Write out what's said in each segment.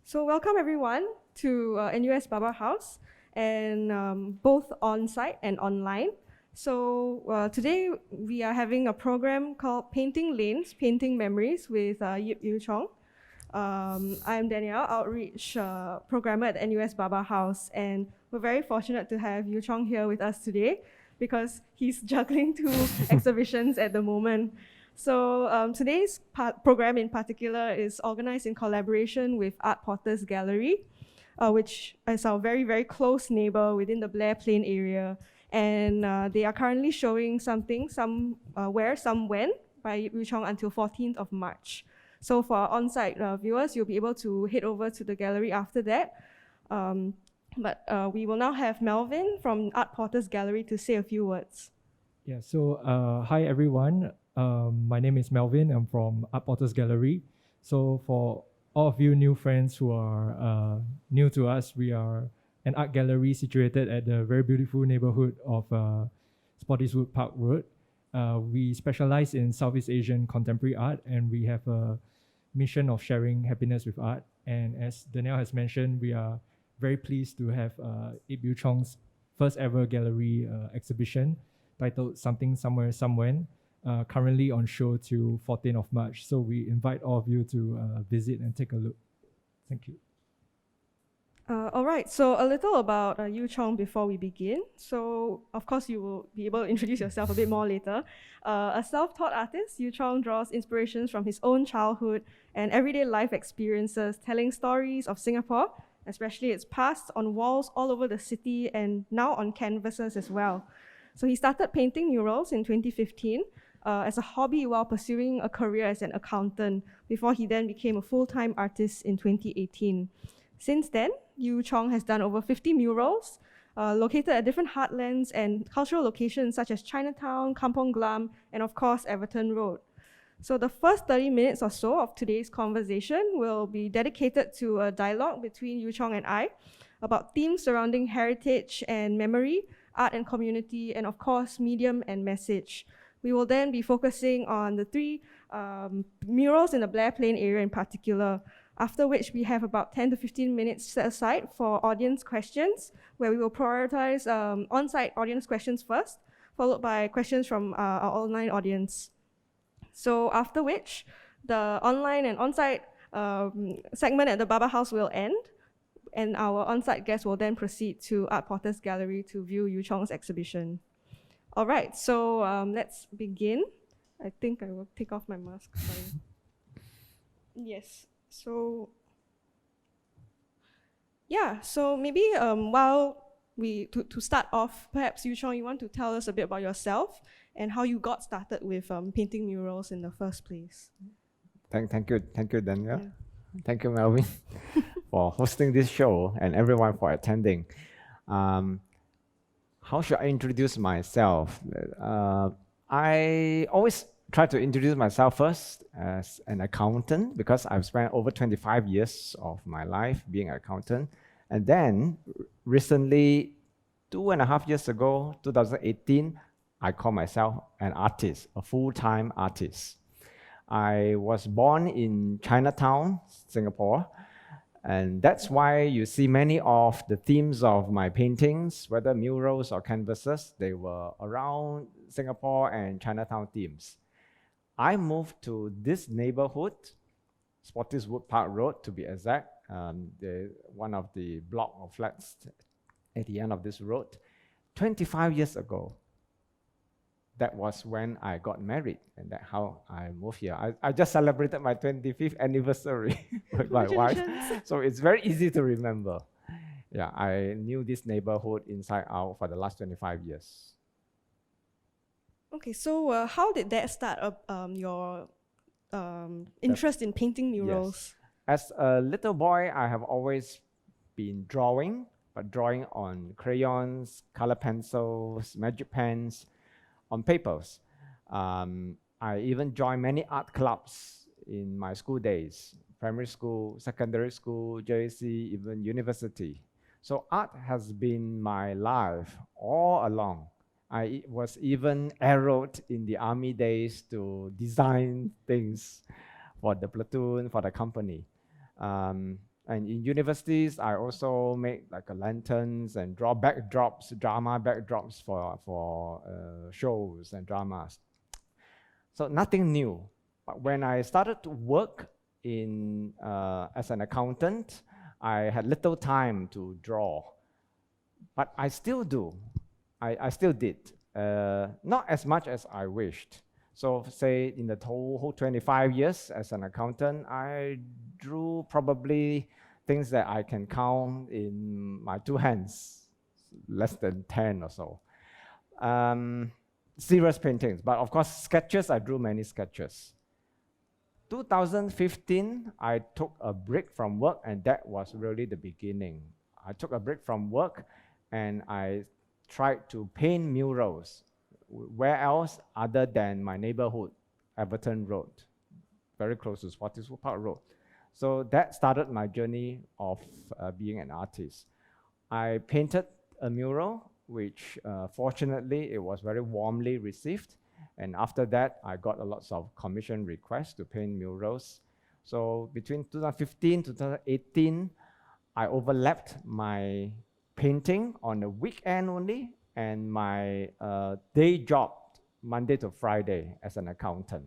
So welcome everyone to NUS Baba House, and both on-site and online. So today we are having a program called Painting Lanes, Painting Memories with Yip Yew Chong. I'm Danielle, Outreach Programmer at NUS Baba House, and we're very fortunate to have Yew Chong here with us today because he's juggling two exhibitions at the moment. So today's program in particular is organized in collaboration with Art Porters Gallery, which is our very, very close neighbor within the Blair Plain area. And they are currently showing something, Where, Some When, by Yip Yew Chong until 14th of March. So for our on-site viewers, you'll be able to head over to the gallery after that. But we will now have Melvin from Art Porters Gallery to say a few words. Yeah, so hi everyone. My name is Melvin. I'm from Art Porters Gallery. So for all of you new friends who are new to us, we are an art gallery situated at the very beautiful neighborhood of Spottiswoode Park Road. We specialize in Southeast Asian contemporary art, and we have a mission of sharing happiness with art. And as Danielle has mentioned, we are very pleased to have Yip Yew Chong's first ever gallery exhibition titled Something Somewhere Somewhen, currently on show till 14th of March. So we invite all of you to visit and take a look. Thank you. All right, so a little about Yew Chong before we begin. So, of course, you will be able to introduce yourself a bit more later. A self-taught artist, Yew Chong draws inspirations from his own childhood and everyday life experiences, telling stories of Singapore, especially its past, on walls all over the city and now on canvases as well. So he started painting murals in 2015 as a hobby while pursuing a career as an accountant before he then became a full-time artist in 2018. Since then, Yew Chong has done over 50 murals located at different heartlands and cultural locations such as Chinatown, Kampong Glam, and of course, Everton Road. So the first 30 minutes or so of today's conversation will be dedicated to a dialogue between Yew Chong and I about themes surrounding heritage and memory, art and community, and of course, medium and message. We will then be focusing on the three murals in the Blair Plain area in particular, after which we have about 10 to 15 minutes set aside for audience questions, where we will prioritize on-site audience questions first, followed by questions from our online audience. So after which, the online and on-site segment at the Baba House will end, and our on-site guests will then proceed to Art Porters Gallery to view Yew Chong's exhibition. All right, so let's begin. I think I will take off my mask, sorry. Yes, so yeah, so maybe to start off, perhaps Yew Chong, you want to tell us a bit about yourself and how you got started with painting murals in the first place. Thank you, Danielle. Yeah. Thank you, Melvin, for hosting this show and everyone for attending. How should I introduce myself? I always try to introduce myself first as an accountant because I've spent over 25 years of my life being an accountant. And then recently, 2.5 years ago, 2018, I call myself an artist, a full-time artist. I was born in Chinatown, Singapore, and that's why you see many of the themes of my paintings, whether murals or canvases, they were around Singapore and Chinatown themes. I moved to this neighborhood, Spottiswoode Park Road to be exact, one of the block of flats at the end of this road, 25 years ago. That was when I got married, and that's how I moved here. I just celebrated my 25th anniversary with my wife, so it's very easy to remember. Yeah, I knew this neighborhood inside out for the last 25 years. Okay, so how did that start your interest in painting murals? Yes. As a little boy, I have always been drawing, but drawing on crayons, color pencils, magic pens, on papers. I even joined many art clubs in my school days, primary school, secondary school, JC, even university. So art has been my life all along. I was even enrolled in the army days to design things for the platoon, for the company. And in universities, I also make like lanterns and draw backdrops, drama backdrops for shows and dramas. So nothing new. But when I started to work as an accountant, I had little time to draw. But I still do. I still did. Not as much as I wished. So say in the whole 25 years as an accountant, I drew probably things that I can count in my two hands, less than 10 or so. Serious paintings, but of course sketches, I drew many sketches. 2015, I took a break from work, and that was really the beginning. I took a break from work and I tried to paint murals. Where else other than my neighborhood, Everton Road, very close to Spottiswoode Park Road. So that started my journey of being an artist. I painted a mural, which fortunately it was very warmly received. And after that, I got a lot of commission requests to paint murals. So between 2015 to 2018, I overlapped my painting on the weekend only and my day job, Monday to Friday, as an accountant.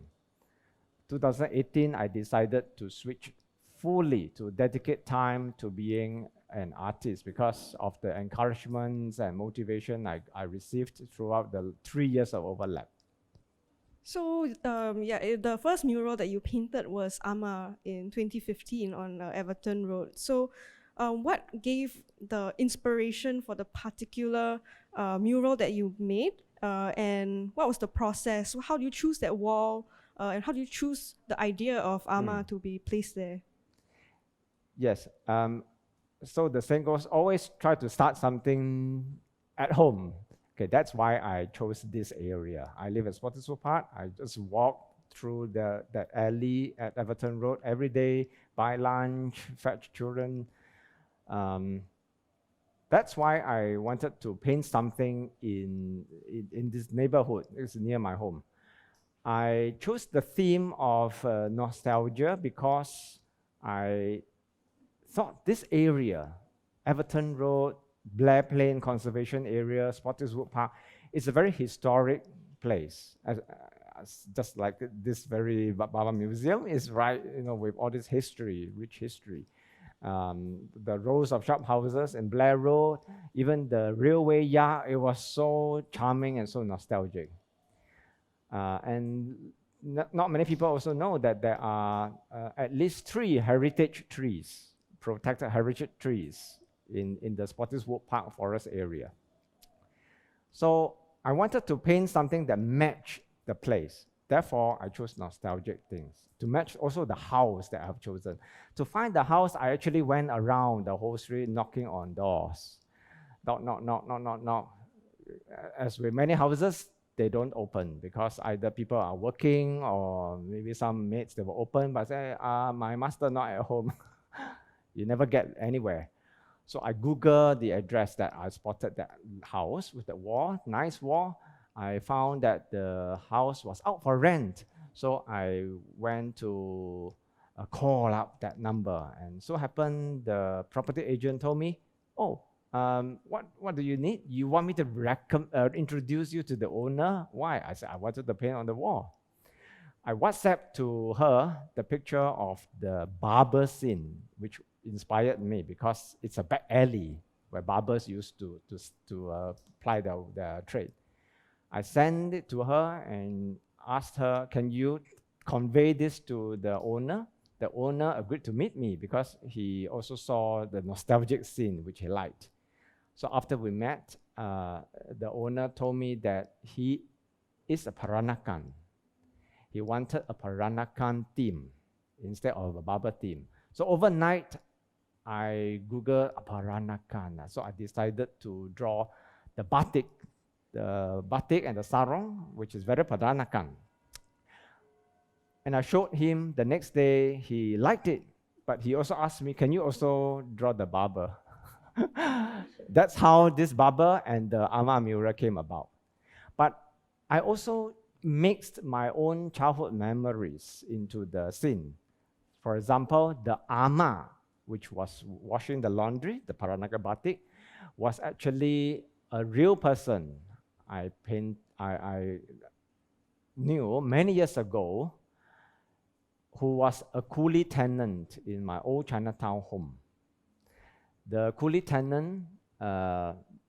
2018, I decided to switch fully, to dedicate time to being an artist because of the encouragements and motivation I received throughout the 3 years of overlap. So the first mural that you painted was Amah in 2015 on Everton Road. So what gave the inspiration for the particular mural that you made, and what was the process? How do you choose that wall, and how do you choose the idea of Amah to be placed there? Yes, so the saying goes, always try to start something at home. Okay, that's why I chose this area. I live at Spottiswoode Park. I just walk through that alley at Everton Road every day, buy lunch, fetch children. That's why I wanted to paint something in this neighborhood. It's near my home. I chose the theme of nostalgia because I thought this area, Everton Road, Blair Plain Conservation Area, Spottiswoode Park, is a very historic place. Just like this very Baba Museum is right, with all this history, rich history. The rows of shop houses in Blair Road, even the railway yard, it was so charming and so nostalgic. And not many people also know that there are at least 3 heritage trees, protected heritage trees in the Spottiswoode Park forest area. So I wanted to paint something that matched the place. Therefore, I chose nostalgic things to match also the house that I've chosen. To find the house, I actually went around the whole street knocking on doors. Knock, knock, knock, knock, knock, knock. As with many houses, they don't open because either people are working or maybe some maids, they will open but say, my master not at home. You never get anywhere. So I Googled the address that I spotted that house with the wall, nice wall. I found that the house was out for rent. So I went to call up that number. And so happened the property agent told me, oh, what do you need? You want me to introduce you to the owner? Why? I said, I wanted to paint on the wall. I WhatsApped to her the picture of the barber scene, which inspired me because it's a back alley where barbers used to ply their trade. I sent it to her and asked her, can you convey this to the owner? The owner agreed to meet me because he also saw the nostalgic scene, which he liked. So after we met, the owner told me that he is a Peranakan. He wanted a Peranakan theme instead of a barber theme. So overnight, I Googled a Peranakan. So I decided to draw the batik and the sarong, which is very Peranakan. And I showed him the next day. He liked it, but he also asked me, can you also draw the barber? That's how this barber and the Amah mural came about. But I also mixed my own childhood memories into the scene. For example, the Amah which was washing the laundry, the Paranaga batik, was actually a real person I knew many years ago, who was a coolie tenant in my old Chinatown home. The coolie tenant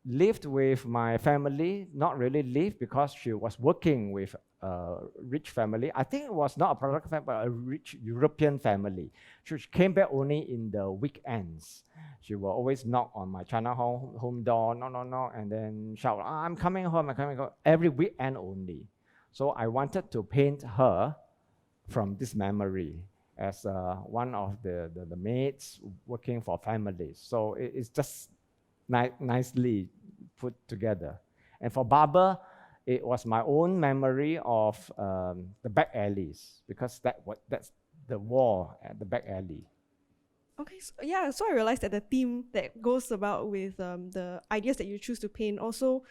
lived with my family, not really lived because she was working with a rich family. I think it was not a product family, but a rich European family. She came back only in the weekends. She will always knock on my China home door, no, and then shout, I'm coming home, every weekend only. So I wanted to paint her from this memory as one of the maids working for families. So it's just nicely put together. And for Barber, it was my own memory of the back alleys, because that's the wall at the back alley. Okay, so I realized that the theme that goes about with the ideas that you choose to paint also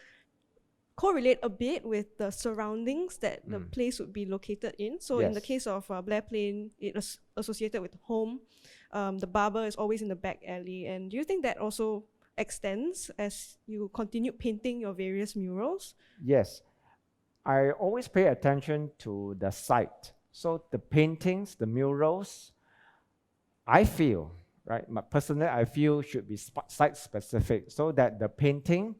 correlate a bit with the surroundings that the place would be located in. So in the case of Blair Plain, it is associated with home. The barber is always in the back alley. And do you think that also extends as you continue painting your various murals? Yes, I always pay attention to the site. So the paintings, the murals, I feel, right, personally, I feel should be site specific so that the painting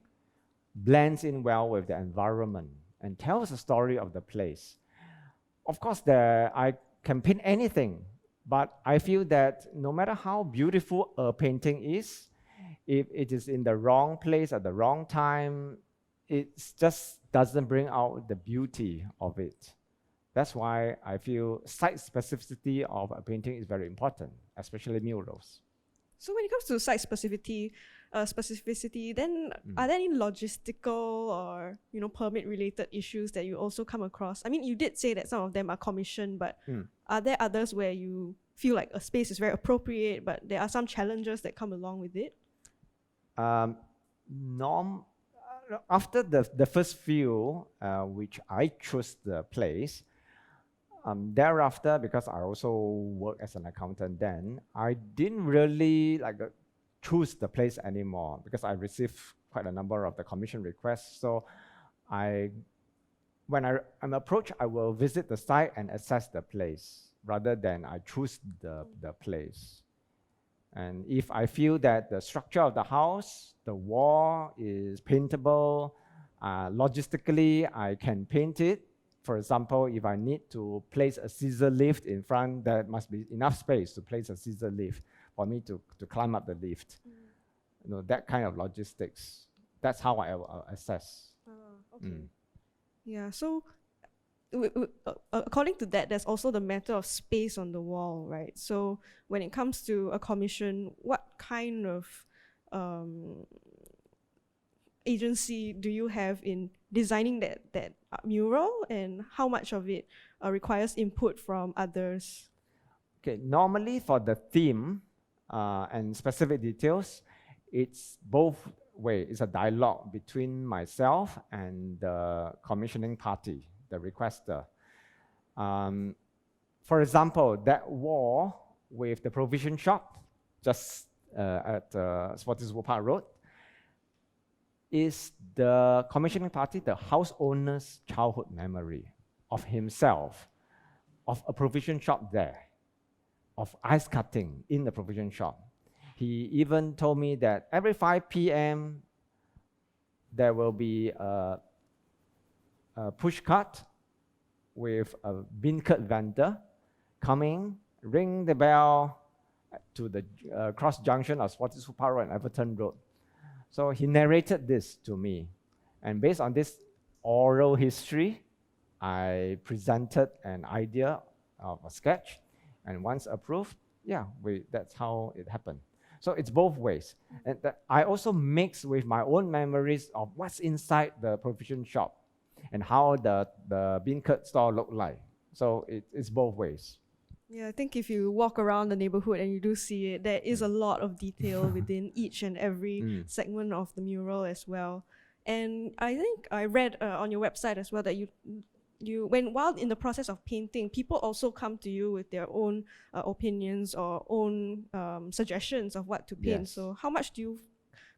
blends in well with the environment and tells the story of the place. Of course, I can paint anything, but I feel that no matter how beautiful a painting is, if it is in the wrong place at the wrong time, it just doesn't bring out the beauty of it. That's why I feel site specificity of a painting is very important, especially murals. So when it comes to site specificity, then are there any logistical or permit-related issues that you also come across? I mean, you did say that some of them are commissioned, but are there others where you feel like a space is very appropriate, but there are some challenges that come along with it? After the first few, which I chose the place, thereafter, because I also work as an accountant then, I didn't really choose the place anymore because I received quite a number of the commission requests. So when I'm approached, I will visit the site and assess the place rather than I choose the place. And if I feel that the structure of the house, the wall is paintable, logistically I can paint it. For example, if I need to place a scissor lift in front, there must be enough space to place a scissor lift for me to climb up the lift. That kind of logistics. That's how I assess. Okay. Yeah, so according to that, there's also the matter of space on the wall, right? So when it comes to a commission, what kind of agency do you have in designing that mural, and how much of it requires input from others? Okay, normally for the theme and specific details, it's both ways. It's a dialogue between myself and the commissioning party, the requester. For example, that wall with the provision shop just at Spottiswoode Park Road is the commissioning party, the house owner's childhood memory of himself, of a provision shop there, of ice cutting in the provision shop. He even told me that every 5 p.m. there will be a push cart with a beancurd vendor coming, ring the bell to the cross junction of Spottiswoode Park Road and Everton Road. So he narrated this to me. And based on this oral history, I presented an idea of a sketch. And once approved, that's how it happened. So it's both ways. And I also mix with my own memories of what's inside the provision shop and how the beancurd store looked like. So it's both ways. Yeah, I think if you walk around the neighborhood and you do see it, there is a lot of detail within each and every segment of the mural as well. And I think I read on your website as well that you while in the process of painting, people also come to you with their own opinions or own suggestions of what to paint. Yes. So how much do you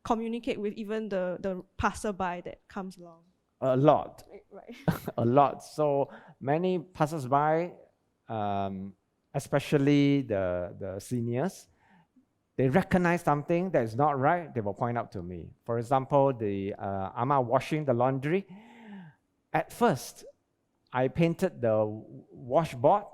communicate with even the passerby that comes along? A lot. Right. A lot. So many passers-by, especially the seniors, they recognize something that is not right, they will point out to me. For example, the Amah washing the laundry. At first, I painted the washboard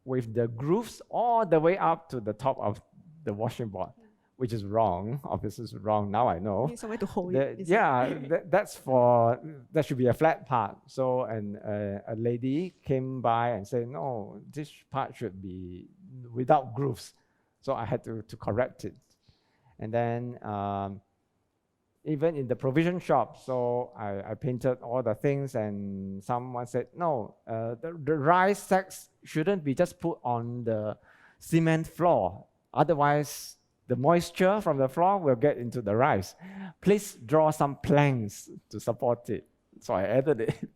with the grooves all the way up to the top of the washing board, which is wrong. Obviously, it's wrong. Now I know. You need somewhere to hold it. Yeah, that should be a flat part. So, and a lady came by and said, no, this part should be without grooves. So I had to correct it. And then even in the provision shop, so I painted all the things, and someone said, no, the rice sacks shouldn't be just put on the cement floor. Otherwise, the moisture from the floor will get into the rice. Please draw some planks to support it. So I added it.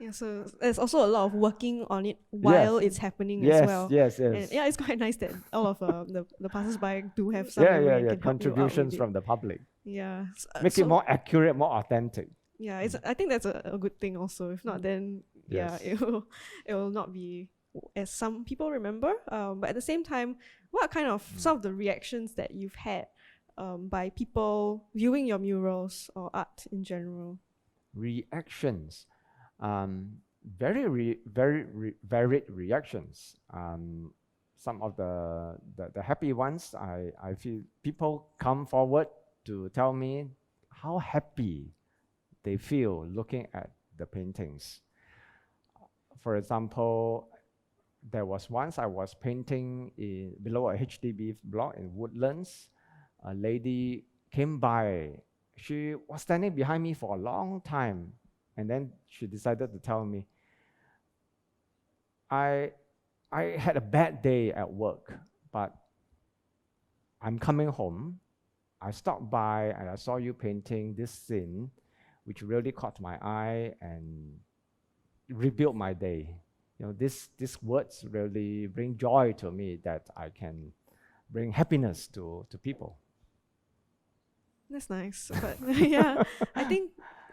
Yeah, so there's also a lot of working on it while it's happening as well. Yes. And yeah, it's quite nice that all of the passers-by do have some way and can help you out contributions with from it. the public. Yeah. Make it more accurate, more authentic. Yeah, I think that's a good thing also. If not, then Yes. it will not be as some people remember. But at the same time, what are kind of some of the reactions that you've had by people viewing your murals or art in general? Reactions. Very varied reactions. Some of the happy ones, I feel people come forward to tell me how happy they feel looking at the paintings. For example, there was once I was painting below a HDB block in Woodlands. A lady came by. She was standing behind me for a long time. And then she decided to tell me, I had a bad day at work, but I'm coming home. I stopped by and I saw you painting this scene, which really caught my eye and rebuilt my day. You know, these words really bring joy to me that I can bring happiness to people. That's nice. But yeah, I think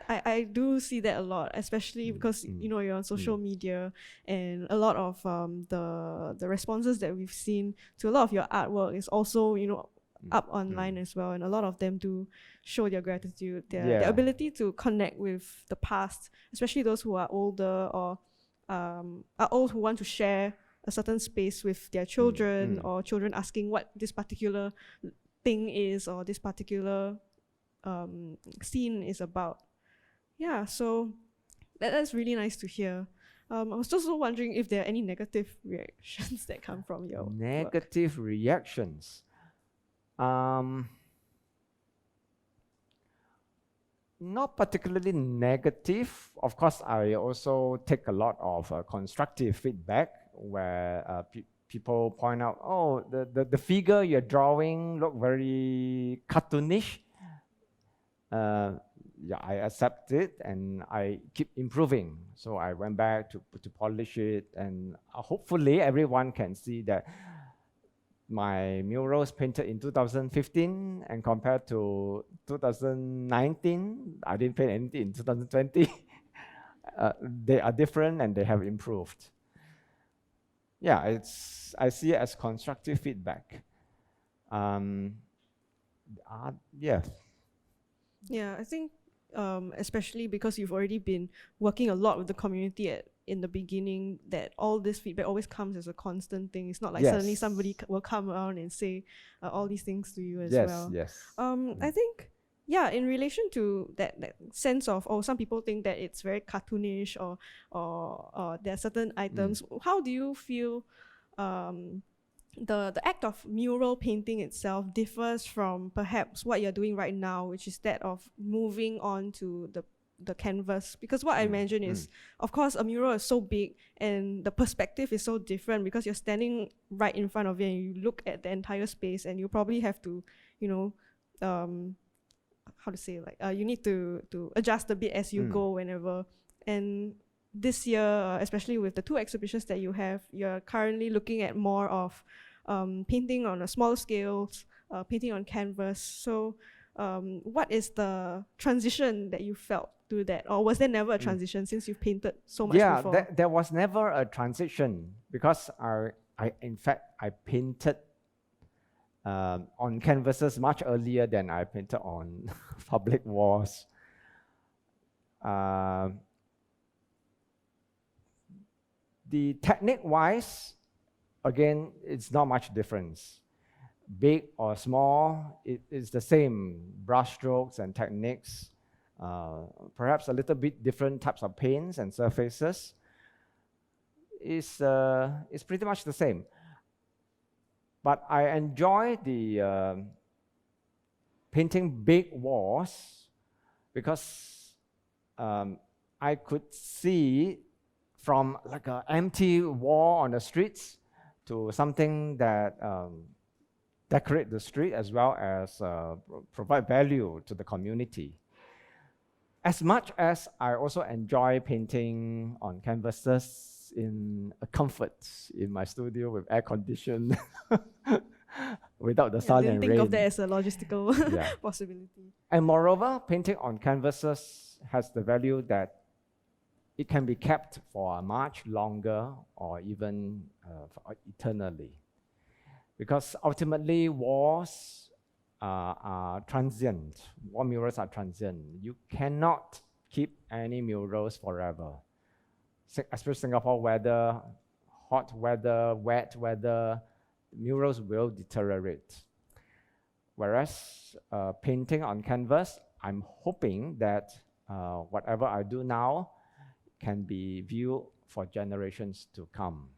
I do see that a lot, especially because you're on social media, and a lot of the responses that we've seen to a lot of your artwork is also up online as well, and a lot of them do show their gratitude, their ability to connect with the past, especially those who are older or are old, who want to share a certain space with their children, or children asking what this particular thing is or this particular scene is about. Yeah, so that's really nice to hear. I was also wondering if there are any negative reactions that come from your negative work. Reactions. Not particularly negative. Of course, I also take a lot of constructive feedback where people point out, oh, the figure you're drawing look very cartoonish. Yeah, I accept it and I keep improving. So I went back to polish it, and hopefully everyone can see that my murals painted in 2015 and compared to 2019, I didn't paint anything in 2020. They are different and they have improved. Yeah, I see it as constructive feedback. Yeah. Yeah, I think especially because you've already been working a lot with the community in the beginning, that all this feedback always comes as a constant thing. It's not like suddenly somebody will come around and say all these things to you as well. Yes. I think, yeah, in relation to that sense of, some people think that it's very cartoonish or there are certain items. How do you feel the act of mural painting itself differs from perhaps what you're doing right now, which is that of moving on to the canvas? Because what I imagine is, of course, a mural is so big and the perspective is so different because you're standing right in front of it and you look at the entire space, and you probably have to, how to say, you need to adjust a bit as you go whenever. And this year, especially with the two exhibitions that you have, you're currently looking at more of painting on a smaller scale, painting on canvas. So what is the transition that you felt to that? Or was there never a transition since you've painted so much before? Yeah, there was never a transition because in fact, I painted on canvases much earlier than I painted on public walls. The technique-wise, again, it's not much difference. Big or small, it's the same brush strokes and techniques. Perhaps a little bit different types of paints and surfaces. It's pretty much the same. But I enjoy the painting big walls because I could see from like an empty wall on the streets to something that decorate the street as well as provide value to the community. As much as I also enjoy painting on canvases in comfort in my studio with air condition, without the sun I and didn't think rain. of that as a logistical Yeah. possibility. And moreover, painting on canvases has the value that it can be kept for much longer or even eternally. Because ultimately, walls are transient. Wall murals are transient. You cannot keep any murals forever. Especially Singapore weather, hot weather, wet weather, murals will deteriorate. Whereas painting on canvas, I'm hoping that whatever I do now can be viewed for generations to come.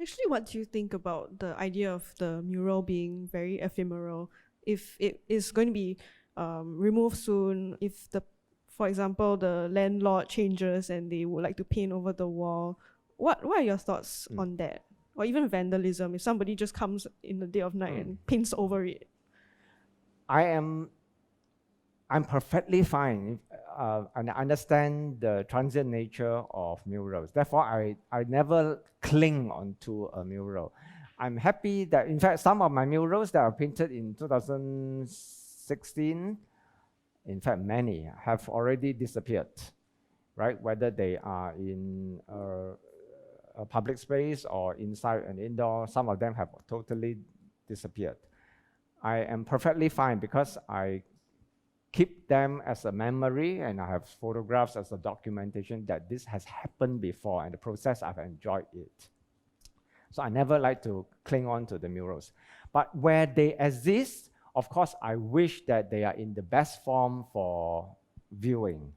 Actually, what do you think about the idea of the mural being very ephemeral? If it is going to be removed soon, if for example, the landlord changes and they would like to paint over the wall, what are your thoughts on that? Or even vandalism, if somebody just comes in the dead of night and paints over it? I'm perfectly fine and I understand the transient nature of murals. Therefore, I never cling onto a mural. I'm happy that, in fact, some of my murals that I painted in 2016, in fact, many have already disappeared, right? Whether they are in a public space or inside an indoor, some of them have totally disappeared. I am perfectly fine because I keep them as a memory and I have photographs as a documentation that this has happened before and the process I've enjoyed it. So I never like to cling on to the murals. But where they exist, of course, I wish that they are in the best form for viewing.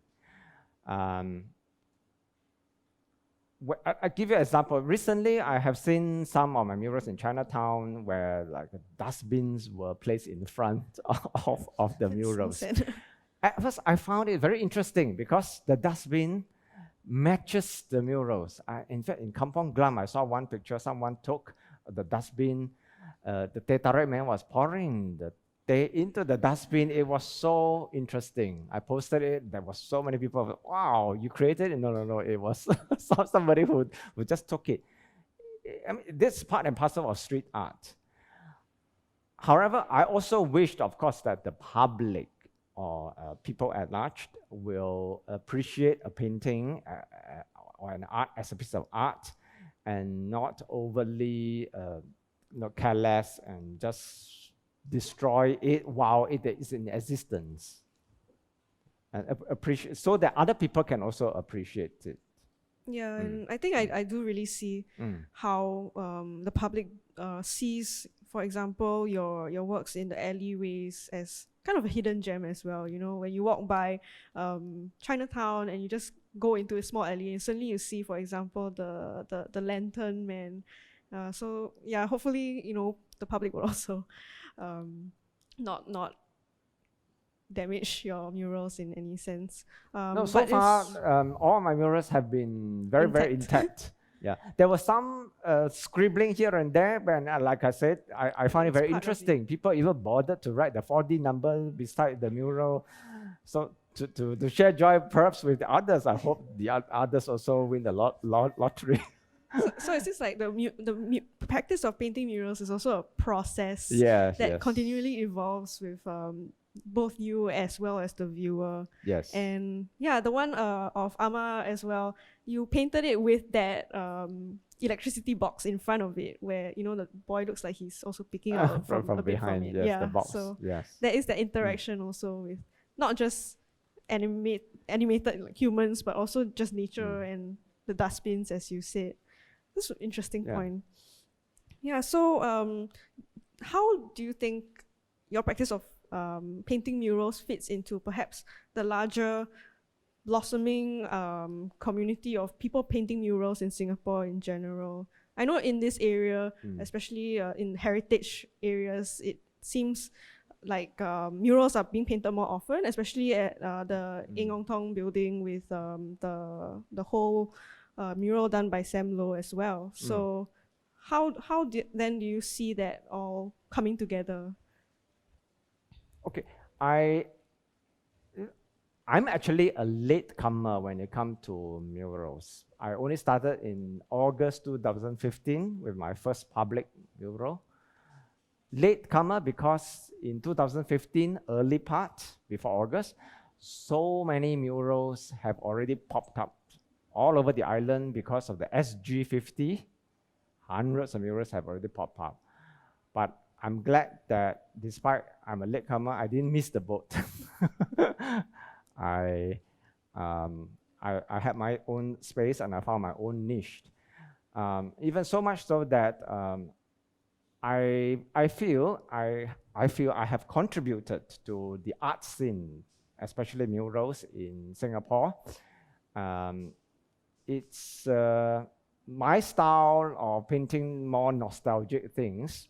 I'll give you an example. Recently, I have seen some of my murals in Chinatown where like dustbins were placed in front of the murals. At first, I found it very interesting because the dustbin matches the murals. In fact, in Kampong Glam, I saw one picture. Someone took the dustbin. The teh tarik man was pouring the teh into the dustbin. It was so interesting. I posted it. There was so many people. Wow, you created it? No. It was somebody who just took it. I mean, this is part and parcel of street art. However, I also wished, of course, that the public or people at large will appreciate a painting or an art as a piece of art and not overly careless and just destroy it while it is in existence. And appreciate so that other people can also appreciate it. Yeah, and I think I do really see how the public sees, for example, your works in the alleyways as kind of a hidden gem as well. You know, when you walk by Chinatown and you just go into a small alley and suddenly you see, for example, the lantern man. So yeah, hopefully, you know, the public will also not damage your murals in any sense. No, so far, all my murals have been very intact. Yeah, there was some scribbling here and there, but like I said, I found it very interesting. People even bothered to write the 4D number beside the mural. So to share joy perhaps with others. I hope the others also win the lottery. So it seems like the practice of painting murals is also a process Yes, that yes. continually evolves with both you as well as the viewer. Yes. And yeah, the one of Amah as well, you painted it with that electricity box in front of it, where the boy looks like he's also picking out from a bit behind, from it. yes, Yeah, the box. so Yes. there is that interaction also with not just animated like humans, but also just nature and the dustbins, as you said. That's an interesting point. Yeah. So, how do you think your practice of painting murals fits into perhaps the larger blossoming community of people painting murals in Singapore in general? I know in this area, especially in heritage areas, it seems like murals are being painted more often, especially at the Eng Ong Tong building with the whole mural done by Sam Low as well. So then do you see that all coming together? Okay, I'm actually a latecomer when it comes to murals. I only started in August 2015 with my first public mural. Latecomer because in 2015, early part, before August, so many murals have already popped up all over the island because of the SG50. Hundreds of murals have already popped up. But I'm glad that despite I'm a latecomer, I didn't miss the boat. I had my own space and I found my own niche. Even so much so that I feel I have contributed to the art scene, especially murals in Singapore. It's my style of painting more nostalgic things,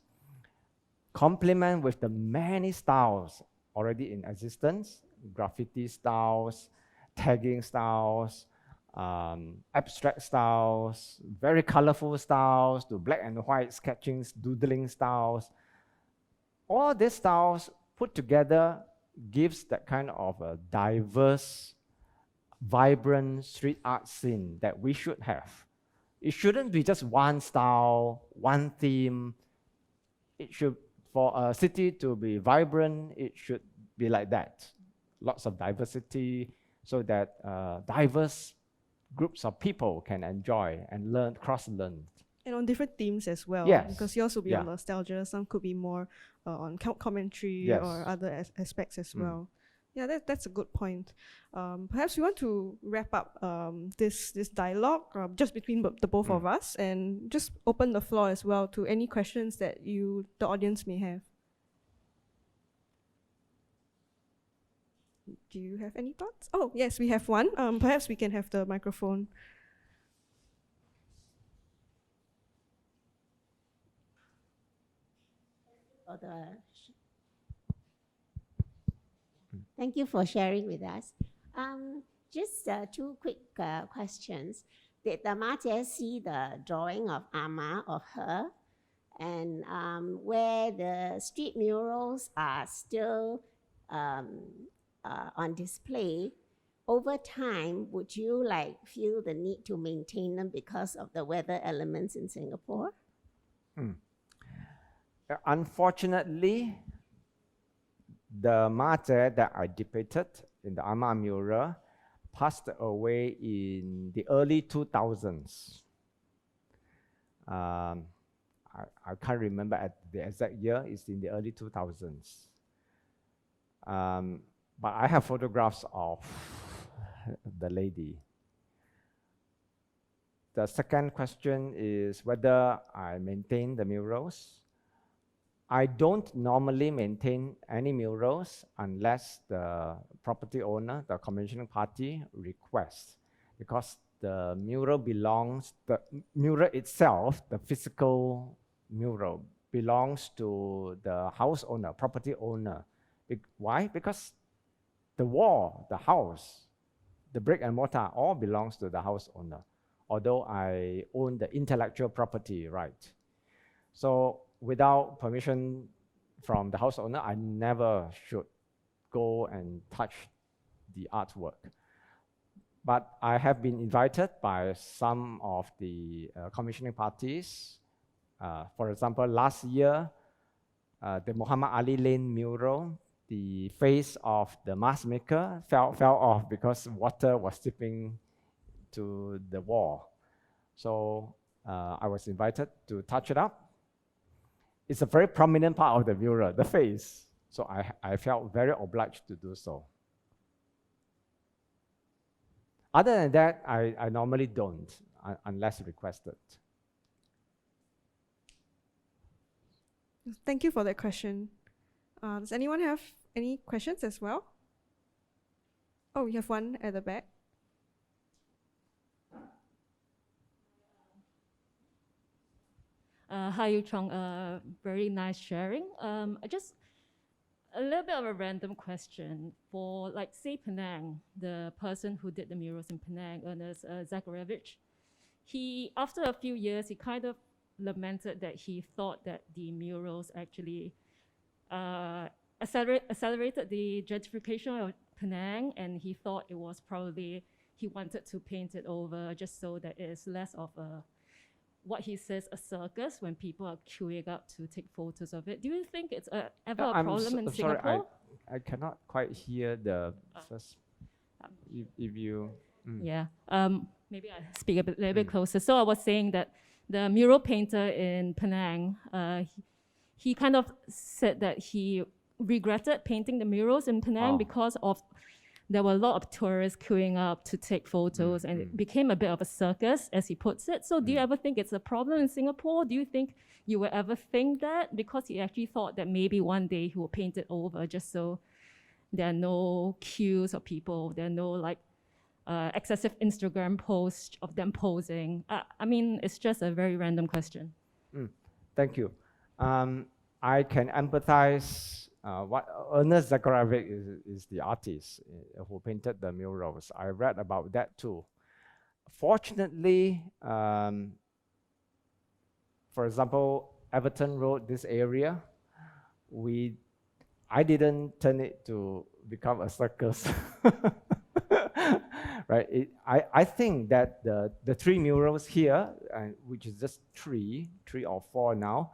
complement with the many styles already in existence, graffiti styles, tagging styles, abstract styles, very colorful styles, to black and white sketching, doodling styles. All these styles put together gives that kind of a diverse, vibrant street art scene that we should have. It shouldn't be just one style, one theme. It should, for a city to be vibrant, it should be like that. Lots of diversity so that diverse groups of people can enjoy and learn, cross-learn. And on different themes as well. Yes. Because yours will be on nostalgia, some could be more on commentary or other aspects as well. Yeah, that's a good point. Perhaps we want to wrap up this dialogue just between the both of us and just open the floor as well to any questions that the audience may have. Do you have any thoughts? Oh, yes, we have one. Perhaps we can have the microphone. Thank you for sharing with us. Just two quick questions. Did Amah see the drawing of Amah, of her? And where the street murals are still on display, over time, would you feel the need to maintain them because of the weather elements in Singapore? Unfortunately, the mater that I depicted in the Amah mural passed away in the early 2000s. I can't remember at the exact year. It's in the early 2000s. But I have photographs of the lady. The second question is whether I maintain the murals. I don't normally maintain any murals unless the property owner, the commissioning party, requests, because the mural itself, the physical mural, belongs to the house owner, property owner. Why? Because the wall, the house, the brick and mortar all belongs to the house owner, although I own the intellectual property right. So without permission from the house owner, I never should go and touch the artwork. But I have been invited by some of the commissioning parties. For example, last year, the Muhammad Ali Lane mural, the face of the mask maker fell off because water was seeping to the wall. So I was invited to touch it up. It's a very prominent part of the mural, the face. So I felt very obliged to do so. Other than that, I normally don't, unless requested. Thank you for that question. Does anyone have any questions as well? Oh, we have one at the back. Hi, Yew Chong. Very nice sharing. Just a little bit of a random question for, like, say, Penang, the person who did the murals in Penang, Ernest Zakharevich. He, after a few years, he kind of lamented that he thought that the murals actually accelerated the gentrification of Penang, and he thought it was probably, he wanted to paint it over just so that it is less of a, what he says, a circus when people are queuing up to take photos of it. Do you think it's ever a problem in Singapore? Sorry, I cannot quite hear the first. If you. Yeah, maybe I speak a little bit closer. So I was saying that the mural painter in Penang, he kind of said that he regretted painting the murals in Penang because of there were a lot of tourists queuing up to take photos, and it became a bit of a circus, as he puts it. So do you ever think it's a problem in Singapore? Do you think you will ever think that? Because he actually thought that maybe one day he will paint it over just so there are no queues of people, there are no like excessive Instagram posts of them posing. I mean, it's just a very random question. Thank you. I can empathize. What Ernest Zakharevich is the artist who painted the murals. I read about that too. Fortunately, for example, Everton Road, this area, I didn't turn it to become a circus. Right? I think that the three murals here, which is just three or four now,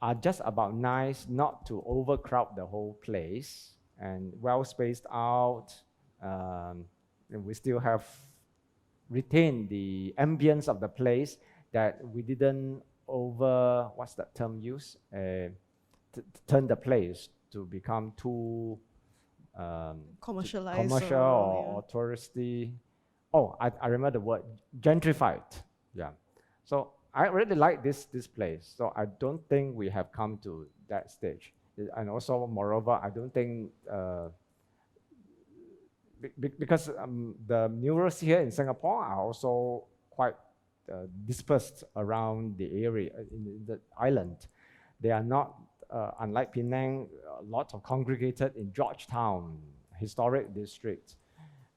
are just about nice, not to overcrowd the whole place, and well spaced out. And we still have retained the ambience of the place, that we didn't what's that term used? Turn the place to become too Commercialized. commercial or touristy. Oh, I remember the word, gentrified. Yeah. So I really like this place. So I don't think we have come to that stage. And also, moreover, I don't think, because the murals here in Singapore are also quite dispersed around the area, in the island. They are not, unlike Penang, lots of congregated in Georgetown, historic district.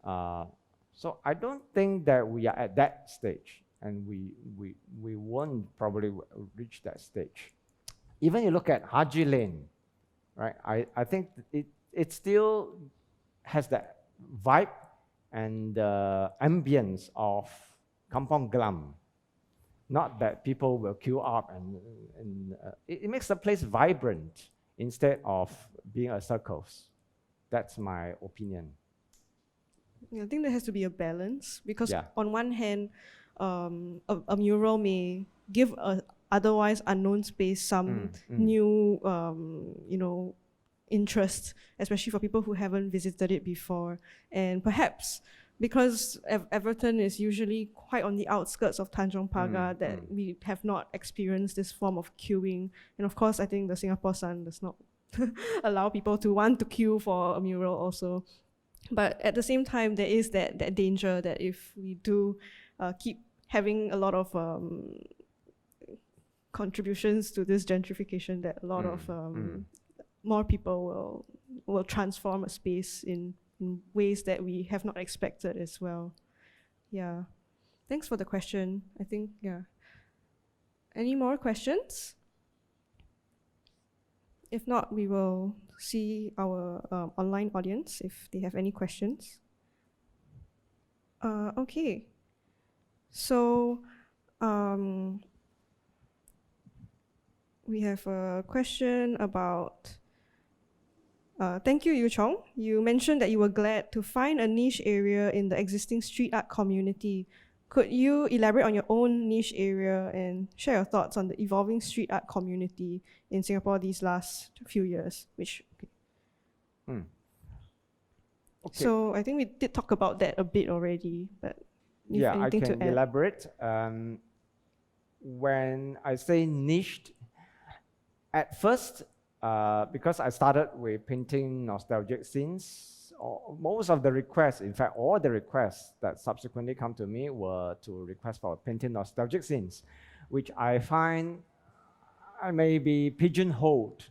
So I don't think that we are at that stage, and we won't probably reach that stage. Even you look at Haji Lane, right? I think it still has that vibe and ambience of Kampong Glam. Not that people will queue up, and it makes the place vibrant instead of being a circus. That's my opinion. Yeah, I think there has to be a balance, because on one hand, a mural may give a otherwise unknown space some new, interest, especially for people who haven't visited it before. And perhaps because Everton is usually quite on the outskirts of Tanjong Pagar, that we have not experienced this form of queuing. And of course, I think the Singapore Sun does not allow people to want to queue for a mural also. But at the same time, there is that danger that if we do keep having a lot of contributions to this gentrification, that a lot of more people will transform a space in ways that we have not expected as well. Yeah. Thanks for the question. I think, yeah. Any more questions? If not, we will see our online audience if they have any questions. Okay. So, we have a question about. Thank you, Yew Chong. You mentioned that you were glad to find a niche area in the existing street art community. Could you elaborate on your own niche area and share your thoughts on the evolving street art community in Singapore these last few years? Okay. So I think we did talk about that a bit already, but if Yeah, I anything can to add. elaborate. When I say niched, at first, because I started with painting nostalgic scenes, most of the requests, in fact, all the requests that subsequently come to me were to request for painting nostalgic scenes, which I find I may be pigeonholed.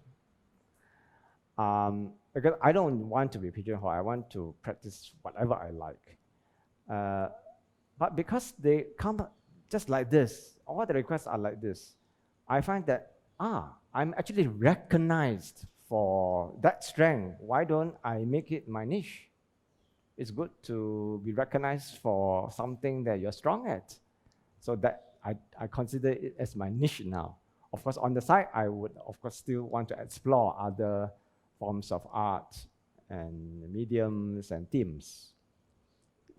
Because I don't want to be pigeonholed, I want to practice whatever I like. But because they come just like this, all the requests are like this, I find that, I'm actually recognized for that strength. Why don't I make it my niche? It's good to be recognized for something that you're strong at. So that I consider it as my niche now. Of course, on the side, I would, of course, still want to explore other forms of art and mediums and themes.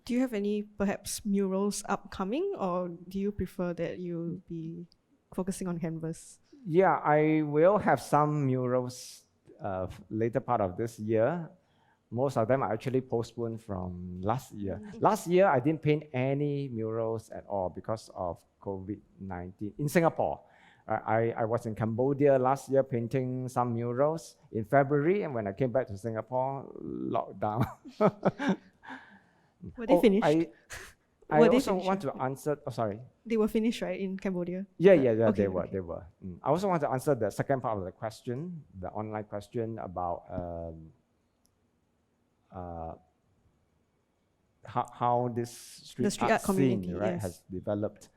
Do you have any perhaps murals upcoming, or do you prefer that you be focusing on canvas? Yeah, I will have some murals later part of this year. Most of them are actually postponed from last year. Last year, I didn't paint any murals at all because of COVID-19 in Singapore. I was in Cambodia last year painting some murals in February, and when I came back to Singapore, lockdown. Were they finished? I Were they also finished? want to answer, sorry. They were finished, right, in Cambodia? Yeah, Okay, they were. I also want to answer the second part of the question, the online question about how this street art community, scene, right, yes, has developed.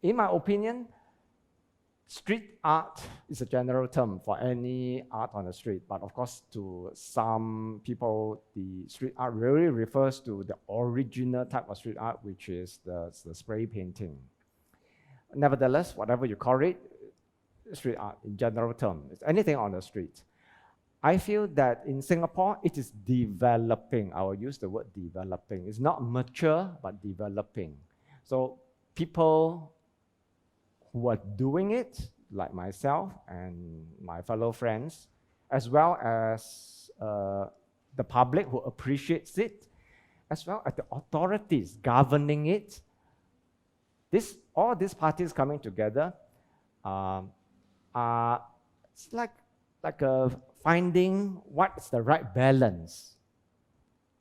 In my opinion, street art is a general term for any art on the street, but of course, to some people, the street art really refers to the original type of street art, which is the spray painting. Nevertheless, whatever you call it, street art in general term, it's anything on the street. I feel that in Singapore, it is developing. I will use the word developing. It's not mature, but developing. So people who are doing it, like myself and my fellow friends, as well as the public who appreciates it, as well as the authorities governing it, all these parties coming together are it's like finding what's the right balance.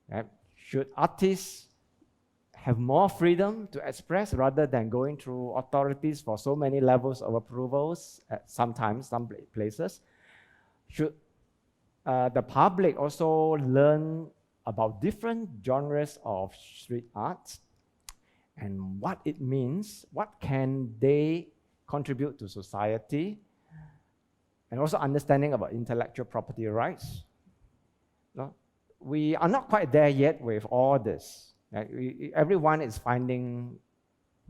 Right? Should artists have more freedom to express rather than going through authorities for so many levels of approvals at some places? Should the public also learn about different genres of street art and what it means, what can they contribute to society, and also understanding about intellectual property rights? No? We are not quite there yet with all this. Right? Everyone is finding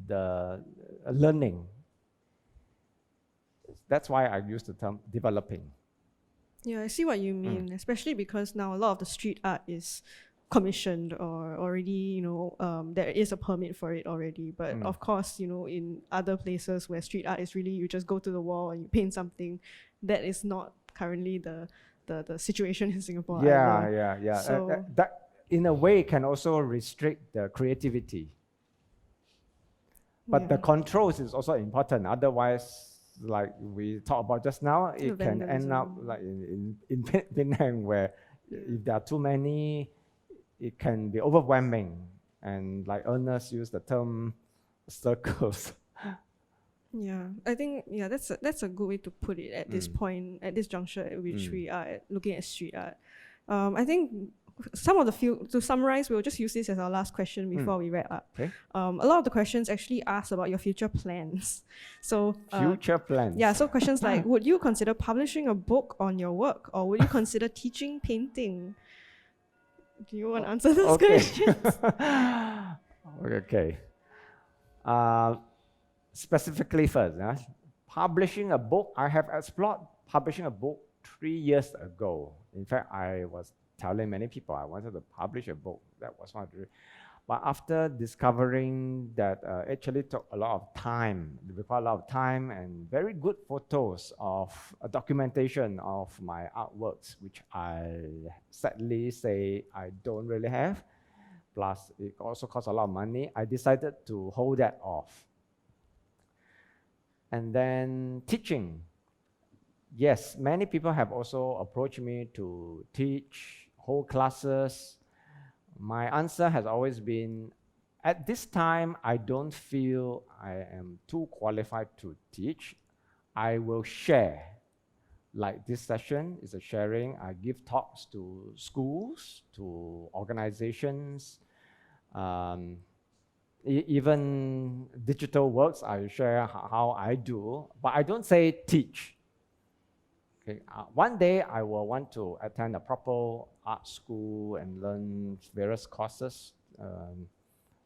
the learning. That's why I use the term developing. Yeah, I see what you mean, especially because now a lot of the street art is commissioned or already, there is a permit for it already. But of course, in other places where street art is really, you just go to the wall and you paint something, that is not currently the situation in Singapore. Yeah. So that in a way can also restrict the creativity. But the controls is also important. Otherwise, like we talked about just now, it can end up like in Penang, where if there are too many, it can be overwhelming. And like Ernest used the term circles. Yeah, I think that's a good way to put it at this point, at this juncture at which we are looking at street art. I think to summarize, we'll just use this as our last question before we wrap up. Okay. A lot of the questions actually ask about your future plans. So Future plans. yeah, so questions like, would you consider publishing a book on your work, or would you consider teaching painting? Do you want to answer those questions? Okay. Specifically first, publishing a book. I have explored publishing a book 3 years ago. In fact, I was telling many people I wanted to publish a book. That was one of the. But after discovering that actually took a lot of time, required a lot of time and very good photos of a documentation of my artworks, which I sadly say I don't really have. Plus, it also costs a lot of money. I decided to hold that off. And then teaching. Yes, many people have also approached me to teach whole classes. My answer has always been, at this time, I don't feel I am too qualified to teach. I will share. Like this session is a sharing. I give talks to schools, to organizations, even digital works. I share how I do, but I don't say teach. Okay. One day I will want to attend a proper art school and learn various courses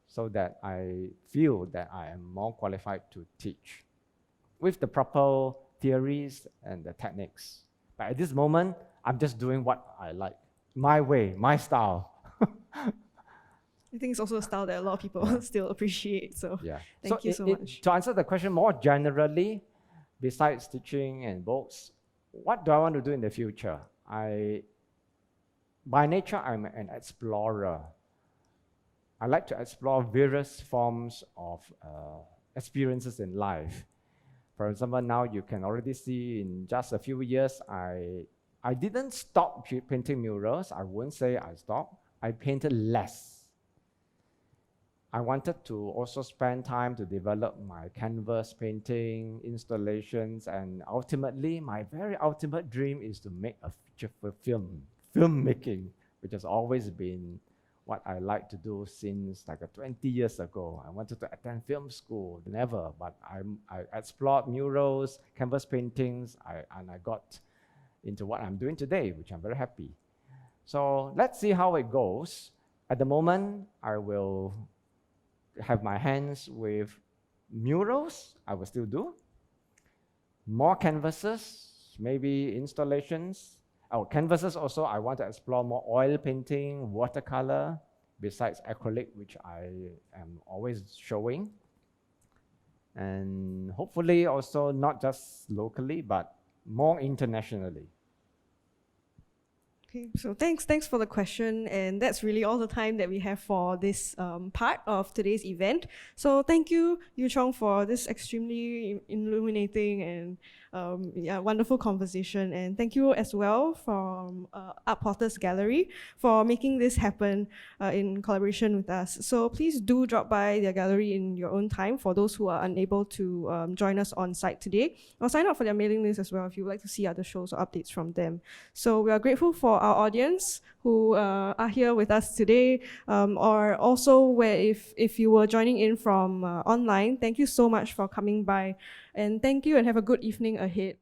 so that I feel that I am more qualified to teach with the proper theories and the techniques. But at this moment, I'm just doing what I like, my way, my style. I think it's also a style that a lot of people still appreciate. So Yeah. thank you so much. To answer the question more generally, besides teaching and books, what do I want to do in the future? By nature, I'm an explorer. I like to explore various forms of experiences in life. For example, now you can already see in just a few years, I didn't stop painting murals. I wouldn't say I stopped. I painted less. I wanted to also spend time to develop my canvas painting, installations, and ultimately, my very ultimate dream is to make a feature film, filmmaking, which has always been what I like to do since like 20 years ago. I wanted to attend film school, never, but I explored murals, canvas paintings, and I got into what I'm doing today, which I'm very happy. So let's see how it goes. At the moment, I will have my hands with murals, I will still do. More canvases, maybe installations. Oh, canvases also, I want to explore more oil painting, watercolor, besides acrylic, which I am always showing. And hopefully also not just locally, but more internationally. Okay, so thanks for the question, and that's really all the time that we have for this part of today's event. So thank you, Yew Chong, for this extremely illuminating and wonderful conversation, and thank you as well from Art Porters Gallery for making this happen in collaboration with us. So please do drop by their gallery in your own time for those who are unable to join us on site today, or sign up for their mailing list as well if you would like to see other shows or updates from them. So we are grateful for our audience who are here with us today, or also where if you were joining in from online, thank you so much for coming by, and thank you and have a good evening ahead.